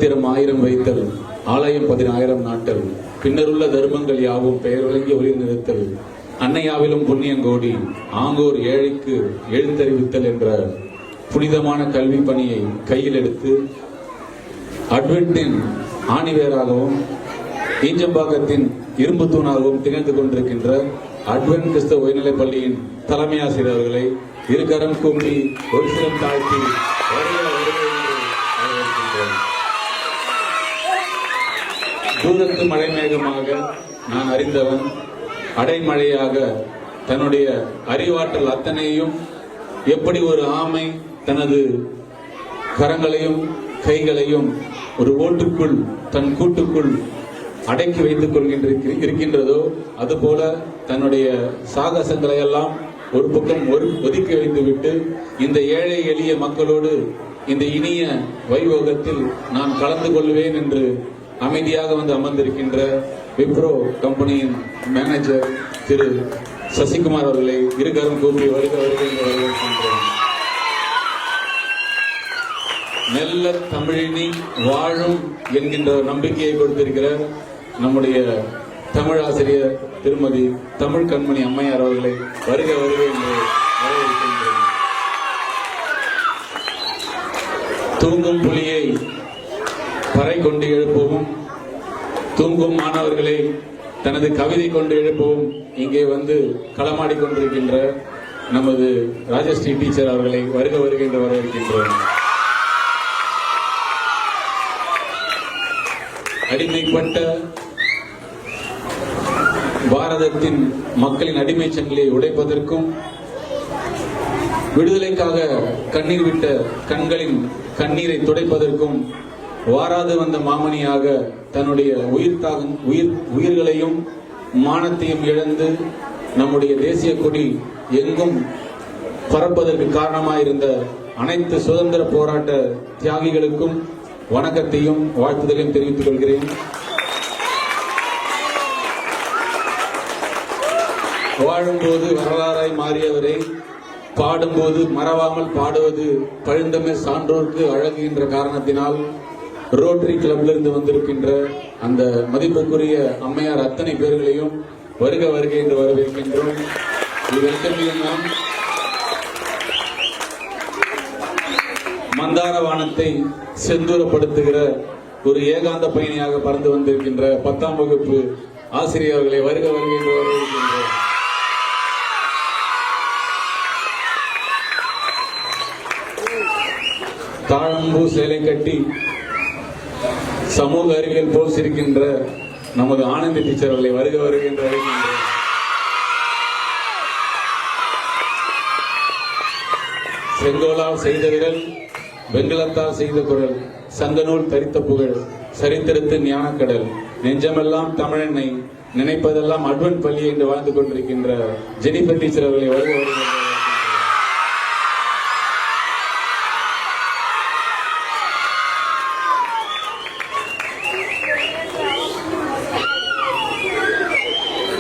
1000 வைத்தல், ஆலயம் 10000 நாட்டல், பின்னருள்ள தர்மங்கள் யாவும் பெயர் விளங்கி உயிர் நிறுத்தல், அன்னையாவிலும் புண்ணியங்கோடி, ஆங்கோர் ஏழைக்கு எழுத்தறிவித்தல் என்ற புனிதமான கல்வி பணியை கையில் எடுத்து அட்வென்டின் ஆணிவேராகவும் ஈஞ்சம்பாக்கத்தின் இரும்பு தூணாகவும் திகழ்ந்து கொண்டிருக்கின்ற அட்வென்ட் கிறிஸ்தவ உயர்நிலைப் பள்ளியின் தலைமை ஆசிரியர் அவர்களை இருகரம் கூப்பி ஒரு சிரம் தாழ்த்தி தூரத்து மழை மேகமாக நான் அறிந்தவன் அடைமழையாக தன்னுடைய அறிவாற்றல் அத்தனையும் எப்படி ஒரு ஆமை தனது கரங்களையும் கைகளையும் ஒரு ஓட்டுக்குள் தன் கூட்டுக்குள் அடக்கி வைத்துக் இருக்கின்றதோ அதுபோல தன்னுடைய சாகசங்களை எல்லாம் ஒரு பக்கம் ஒதுக்கி வைத்துவிட்டு இந்த ஏழை எளிய மக்களோடு இந்த இனிய வைபோகத்தில் நான் கலந்து கொள்வேன் என்று அமைதியாக வந்து அமர்ந்திருக்கின்ற விப்ரோ கம்பெனியின் மேனேஜர் திரு சசிகுமார் அவர்களை இருகரம் கூப்பி வருக வரவேற்கின்றோம். மெல்ல தமிழினி வாழும் என்கின்ற நம்பிக்கையை கொடுத்திருக்கிற நம்முடைய தமிழ் ஆசிரியர் திருமதி தமிழ் கண்மணி அம்மையார் அவர்களை வருக என்று வரவேற்கின்றோம். தூங்கும் புலியை பறை கொண்டு எழுப்பவும், தூங்கும் மாணவர்களை தனது கவிதை கொண்டு எழுப்பவும் இங்கே வந்து களமாடி கொண்டிருக்கின்ற நமது ராஜஸ்ரீ டீச்சர் அவர்களை வருக என்று வரவேற்கின்றோம். அடிமைப்பட்ட பாரதத்தின் மக்களின் அடிமை சங்கிலியை உடைப்பதற்கும் விடுதலைக்காக கண்ணீர் விட்ட கண்களின் கண்ணீரை துடைப்பதற்கும் வாராது வந்த மாமணியாக தன்னுடைய உயிர்களையும் மானத்தையும் இழந்து நம்முடைய தேசிய கொடி எங்கும் பறப்பதற்கு காரணமாயிருந்த அனைத்து சுதந்திர போராட்ட தியாகிகளுக்கும் வணக்கத்தையும் வாழ்த்துதலையும் தெரிவித்துக் கொள்கிறேன். வாழும்போது வரலாறாய் மாறியவரை பாடும்போது மறவாமல் பாடுவது பழுந்தமிழ் சான்றோருக்கு அழகு என்ற காரணத்தினால் ரோட்டரி கிளப்ல இருந்து வந்திருக்கின்ற அந்த மதிப்புக்குரிய அம்மையார் அத்தனை பேர்களையும் வருக என்று வரவேற்கின்றோம். மந்தார வானத்தை செந்தூரப்படுத்துகிற ஒரு ஏகாந்த பயணியாக பறந்து வந்திருக்கின்ற 10ஆம் வகுப்பு ஆசிரியர்களை வருக என்று வரவேற்கின்றோம். தாழம்பூ சேலை கட்டி சமூக அறிவியல் போல் சிரிக்கின்ற நமது ஆனந்தி டீச்சர் அவர்களை வருக என்று வருகின்றோம். செங்கோலால் செய்த விரல், வெண்கலத்தால் செய்த குரல், சங்கநூல் தரித்த புகழ், சரித்திரத்து ஞானக்கடல், நெஞ்சமெல்லாம் தமிழெண்ணை, நினைப்பதெல்லாம் அட்வென்ட் பள்ளி என்று வாழ்ந்து கொண்டிருக்கின்ற ஜெனிபர் டீச்சர் அவர்களை வருக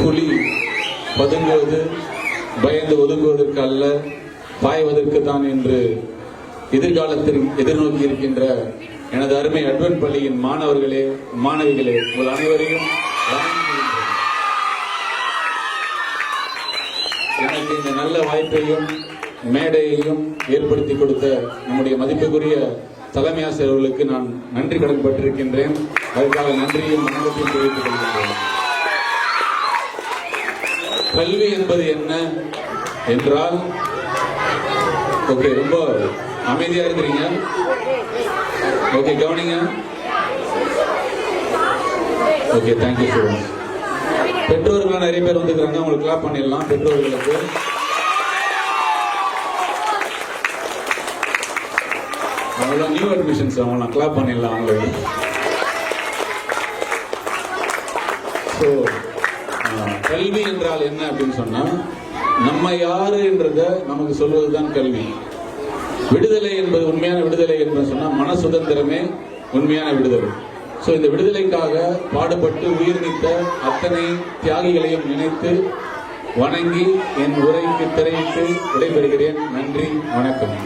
புலி பதுங்குவது பயந்து ஒதுங்குவதற்கு அல்ல, பாய்வதற்கு தான் என்று எதிர்காலத்தில் எதிர்நோக்கி இருக்கின்ற எனது அருமை அட்வென்ட் பள்ளியின் மாணவர்களே மாணவிகளே உங்கள் அனைவரையும் எனக்கு இந்த நல்ல வாய்ப்பையும் மேடையையும் ஏற்படுத்தி கொடுத்த நம்முடைய மதிப்புக்குரிய தலைமை ஆசிரியர்களுக்கு நான் நன்றி கடன் பட்டிருக்கின்றேன். அதற்காக நன்றியும் வணக்கத்தையும் தெரிவித்துக் கொள்கின்றேன். கல்வி என்பது என்ன என்றால், ஓகே, ரொம்ப அமைதியா இருக்கிறீங்க, ஓகே, கவனிங்க, ஓகே, தேங்க்யூ ஸோ மச். பெற்றோர்கள் நிறைய பேர் வந்துக்கிறாங்க, அவங்களுக்கு கிளாப் பண்ணிடலாம். பெற்றோர்களுக்கு அவங்களாம் நியூ அட்மிஷன்ஸ், அவங்களாம் கிளாப் பண்ணிடலாம் அவங்களுக்கு. ஸோ கல்வி என்றால் என்ன அப்படின்னு சொன்னா, நம்ம யாரு என்றத நமக்கு சொல்வதுதான் கல்வி. விடுதலை என்பது உண்மையான விடுதலை என்று சொன்னா மன சுதந்திரமே உண்மையான விடுதலை. சோ இந்த விடுதலைக்காக பாடுபட்டு உயிர் நீத்த அத்தனை தியாகிகளையும் நினைத்து வணங்கி என் உரைக்கு திரையிட்டு விடைபெறுகிறேன். நன்றி, வணக்கம்.